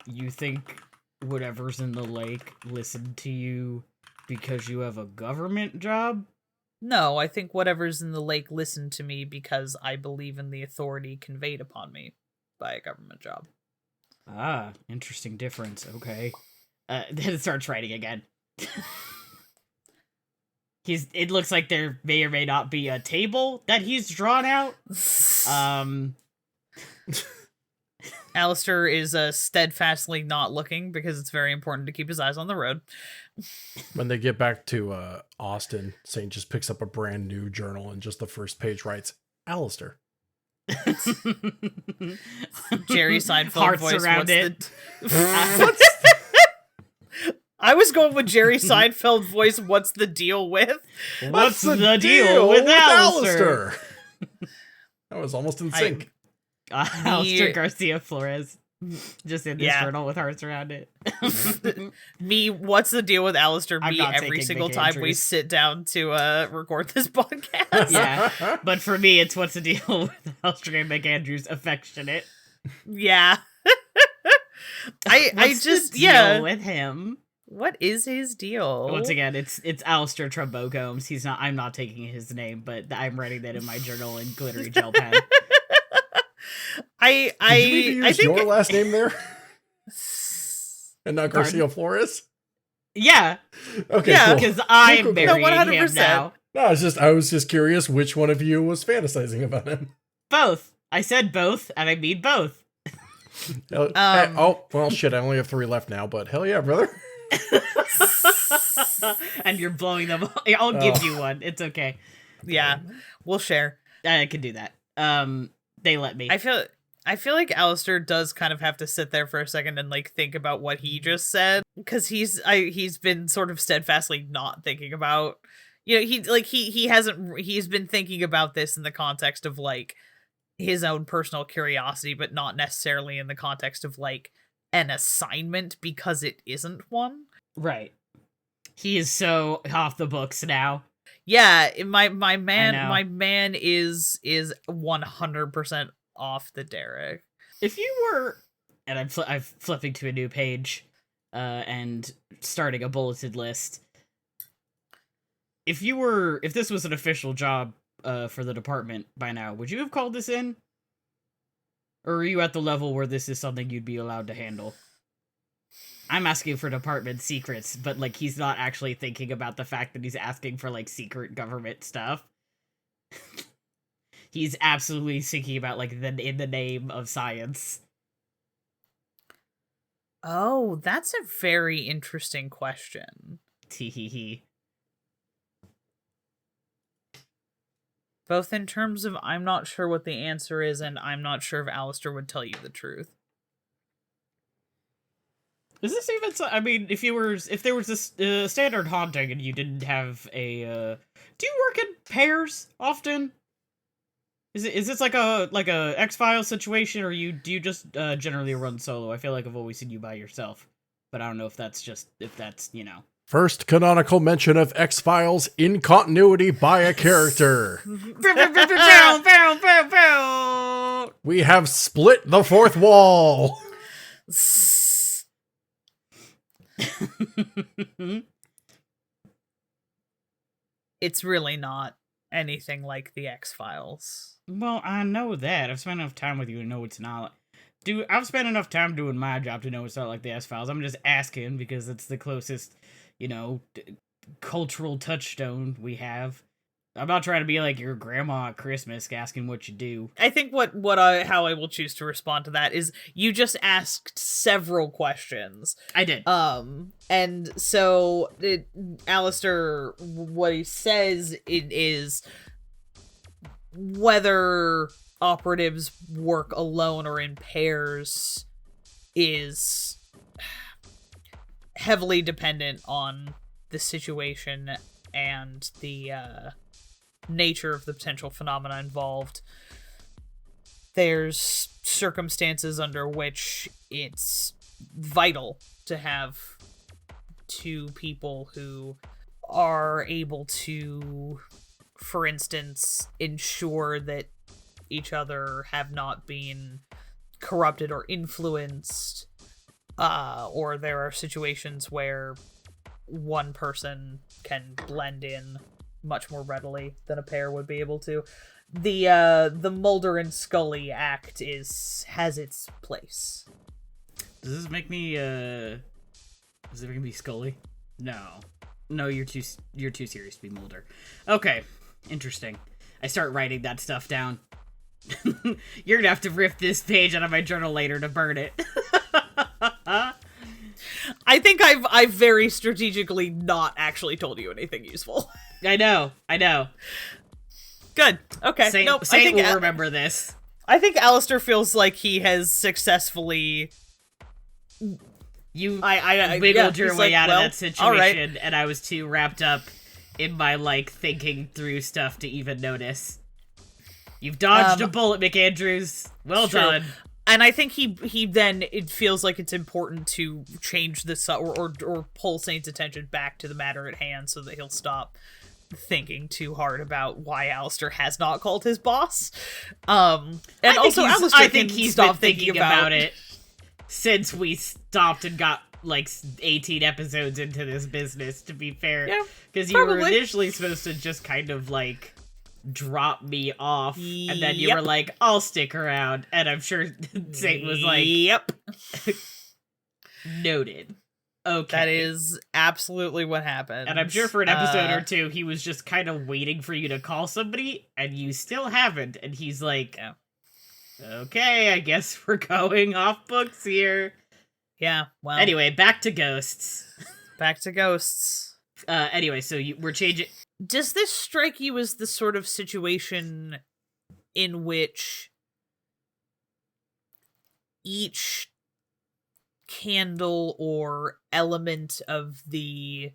"You think whatever's in the lake listened to you because you have a government job?" No, I think whatever's in the lake listened to me because I believe in the authority conveyed upon me by a government job. Ah, interesting difference. Okay. Then it starts writing again. It looks like there may or may not be a table that he's drawn out. Alistair is steadfastly not looking because it's very important to keep his eyes on the road. When they get back to Austin, Saint just picks up a brand new journal and just the first page writes, Alistair. Jerry Seinfeld Hearts voice. around it. I was going with Jerry Seinfeld voice. What's the deal with? What's the deal with Alistair? That was almost in sync. Alistair Garcia Flores. Just in this journal with hearts around it. Me, what's the deal with Alistair? Me, every single time we sit down to record this podcast. Yeah, but for me, it's what's the deal with Alistair McAndrews affectionate. Yeah. I just deal with him. What is his deal? Once again, it's Alistair Trumbo-Gomes. I'm not taking his name, but I'm writing that in my journal in glittery gel pen. Did you use your last name there? And not Garcia Flores? Yeah. Okay, yeah, because I'm marrying 100%. him now. No, I was just curious which one of you was fantasizing about him. Both. I said both, and I mean both. Well, shit, I only have 3 left now, but hell yeah, brother. And you're blowing them. I'll give you one. It's okay. Yeah, we'll share. I can do that. They let me. I feel like Alistair does kind of have to sit there for a second and like think about what he just said, because he's been sort of steadfastly not thinking about, he's been thinking about this in the context of like his own personal curiosity, but not necessarily in the context of like an assignment, because it isn't one. Right. He is so off the books now. Yeah, my man is 100% off the derrick. If you were, and I'm flipping to a new page, and starting a bulleted list. If this was an official job, for the department by now, would you have called this in? Or are you at the level where this is something you'd be allowed to handle? I'm asking for department secrets, but, like, he's not actually thinking about the fact that he's asking for, like, secret government stuff. He's absolutely thinking about, like, in the name of science. Oh, that's a very interesting question. Tee-hee-hee. Both in terms of I'm not sure what the answer is, and I'm not sure if Alistair would tell you the truth. Is this even? I mean, if there was this standard haunting and you didn't have a, do you work in pairs often? Is this like a X-Files situation, or do you just generally run solo? I feel like I've always seen you by yourself, but I don't know if that's First canonical mention of X-Files in continuity by a character. We have split the fourth wall. It's really not anything like the X-Files. Well, I know that. I've spent enough time with you to know it's not. Dude, I've spent enough time doing my job to know it's not like the X-Files. I'm just asking because it's the closest, cultural touchstone we have. I'm not trying to be like your grandma at Christmas asking what you do. I think how I will choose to respond to that is you just asked several questions. I did. And so Alistair, what he says it is whether operatives work alone or in pairs is heavily dependent on the situation and the nature of the potential phenomena involved. There's circumstances under which it's vital to have two people who are able to, for instance, ensure that each other have not been corrupted or influenced, or there are situations where one person can blend in much more readily than a pair would be able to. The Mulder and Scully act has its place. Does this make me does it make me Scully? No, you're too serious to be Mulder. Okay, interesting. I start writing that stuff down. You're gonna have to rip this page out of my journal later to burn it. I think I've very strategically not actually told you anything useful. I know. Good. Okay. Saint will remember this. I think Alistair feels like he has successfully. You wiggled your way out of that situation, right. And I was too wrapped up in my thinking through stuff to even notice. You've dodged a bullet, McAndrews. Well done. And I think he then, it feels like it's important to change this or pull Saint's attention back to the matter at hand so that he'll stop thinking too hard about why Alistair has not called his boss. And also Alistair I think he's been thinking about it since we stopped and got 18 episodes into this business, to be fair. Yeah, because you were initially supposed to just kind of drop me off, and then you were like, I'll stick around, and I'm sure Saint was like, yep. Noted. Okay. That is absolutely what happened. And I'm sure for an episode or two, he was just kind of waiting for you to call somebody, and you still haven't, and he's like, okay, I guess we're going off books here. Yeah, well. Anyway, back to ghosts. Anyway, so we're changing... Does this strike you as the sort of situation in which each candle or element of the,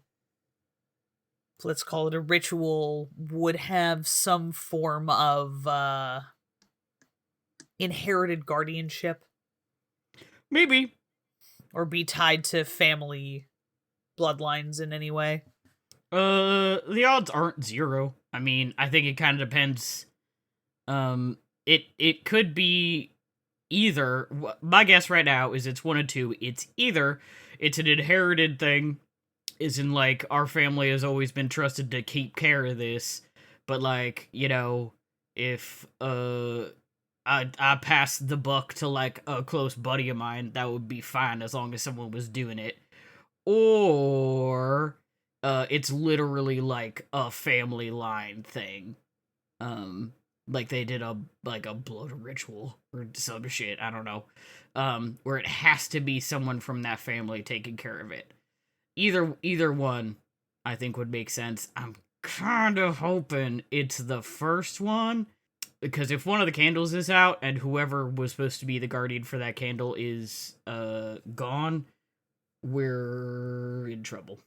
let's call it a ritual, would have some form of inherited guardianship? Maybe. Or be tied to family bloodlines in any way? The odds aren't zero. I mean, I think it kind of depends. It could be either. My guess right now is it's one of two. It's either it's an inherited thing, is in our family has always been trusted to keep care of this, but if I passed the buck to a close buddy of mine, that would be fine as long as someone was doing it. Or it's literally a family line thing. They did a blood ritual or some shit, I don't know. Where it has to be someone from that family taking care of it. Either one, I think, would make sense. I'm kind of hoping it's the first one, because if one of the candles is out and whoever was supposed to be the guardian for that candle is gone, we're in trouble.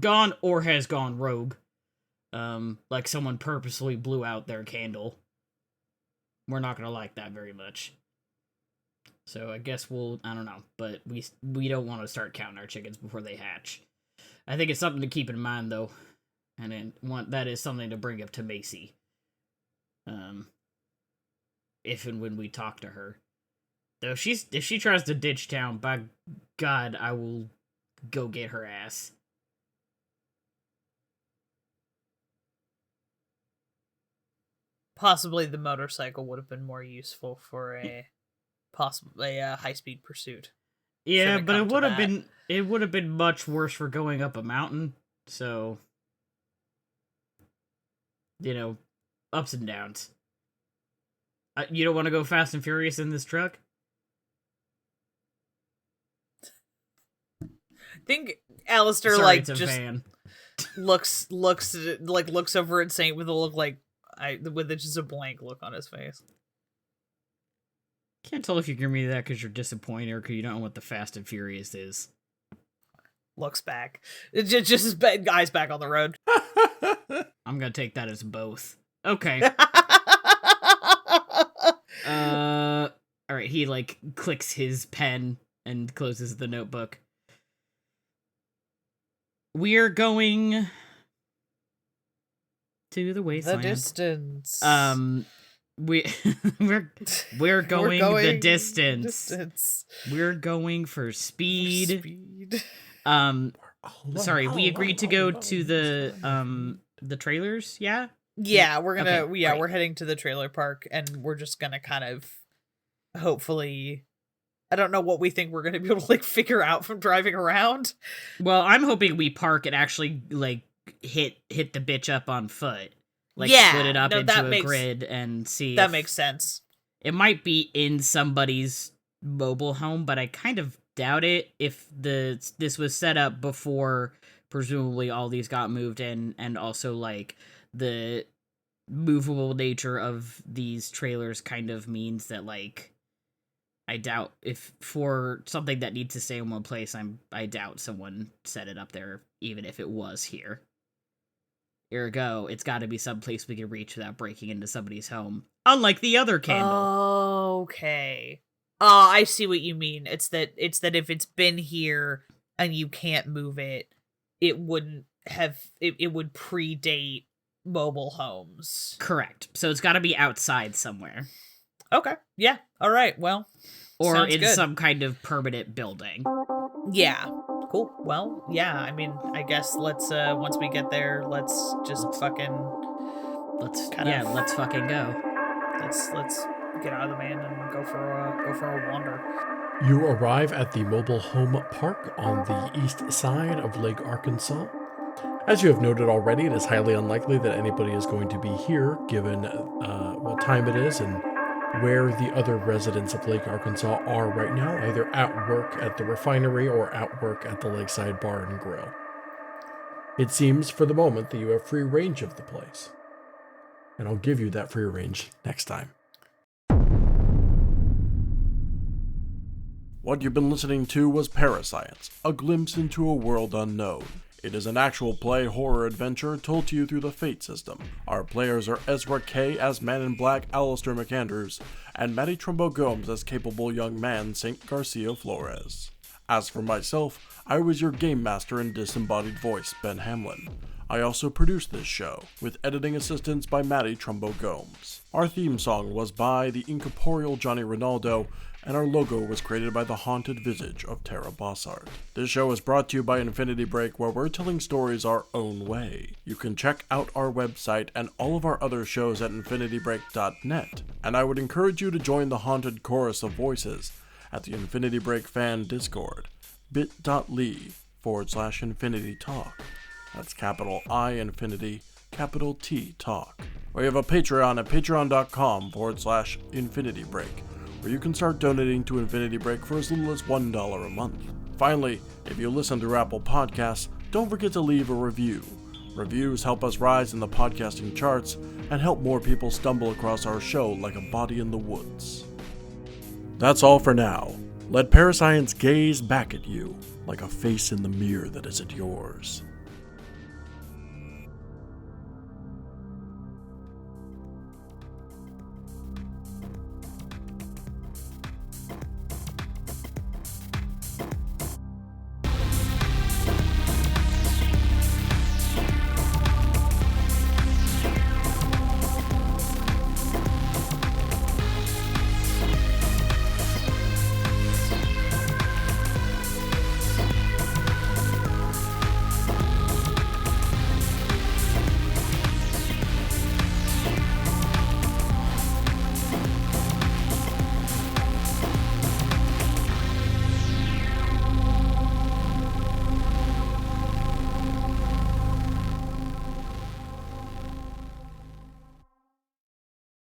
Gone or has gone rogue. Someone purposely blew out their candle. We're not gonna like that very much. So I guess I don't know, but we don't want to start counting our chickens before they hatch. I think it's something to keep in mind, though, and then that is something to bring up to Macy. If and when we talk to her. Though if she tries to ditch town, by God, I will go get her ass. Possibly the motorcycle would have been more useful for a high-speed pursuit. Yeah, but it would have been much worse for going up a mountain. So, ups and downs. You don't want to go fast and furious in this truck? I think Alistair Sorry, just fan. looks over at Saint with a look like, with just a blank look on his face. Can't tell if you're giving me that because you're disappointed or because you don't know what the Fast and Furious is. Looks back. Just his eyes back on the road. I'm gonna take that as both. Okay. Alright, he, like, clicks his pen and closes the notebook. We're going to the wasteland. The distance. We're going the distance. We're going for speed. Sorry, we agreed to go to the trailers, yeah? Yeah, we're gonna Okay, we're heading to the trailer park, and we're just gonna kind of hopefully, I don't know what we think we're gonna be able to like figure out from driving around. Well, I'm hoping we park and actually like hit the bitch up on foot. Like split it up into a grid and see. That makes sense. It might be in somebody's mobile home, but I kind of doubt it if this was set up before presumably all these got moved in, and also like the movable nature of these trailers kind of means that like I doubt if for something that needs to stay in one place, I doubt someone set it up there even if it was here. Ergo, it's got to be someplace we can reach without breaking into somebody's home. Unlike the other candle. Okay. Oh, I see what you mean. It's that if it's been here and you can't move it, it wouldn't have. It would predate mobile homes. Correct. So it's got to be outside somewhere. Okay. Yeah. All right. Well. Or in some kind of permanent building. Yeah. Cool. Well, yeah, I mean, I guess let's once we get there, let's fucking go. Let's get out of the van and go for a wander. You arrive at the mobile home park on the east side of Lake Arkansas. As you have noted already, it is highly unlikely that anybody is going to be here given what time it is and where the other residents of Lake Arkansas are right now, either at work at the refinery or at work at the Lakeside Bar and Grill. It seems for the moment that you have free range of the place. And I'll give you that free range next time. What you've been listening to was ParaScience, a glimpse into a world unknown. It is an actual play horror adventure told to you through the Fate system. Our players are Ezra Kaye as Man in Black Alister McAndrews, and Matty Trumbo-Gomes as capable young man St. Garcia Flores. As for myself, I was your game master and disembodied voice, Ben Hamlin. I also produced this show, with editing assistance by Matty Trumbo-Gomes. Our theme song was by the incorporeal Johnny Rinaldo, and our logo was created by the haunted visage of Terra Bosart. This show is brought to you by Infinity Break, where we're telling stories our own way. You can check out our website and all of our other shows at infinitybreak.net, and I would encourage you to join the haunted chorus of voices at the Infinity Break fan Discord, bit.ly/Infinity Talk. That's capital I Infinity, capital T Talk. We have a Patreon at patreon.com/Infinity Break, where you can start donating to Infinity Break for as little as $1 a month. Finally, if you listen through Apple Podcasts, don't forget to leave a review. Reviews help us rise in the podcasting charts and help more people stumble across our show like a body in the woods. That's all for now. Let ParaScience gaze back at you like a face in the mirror that isn't yours.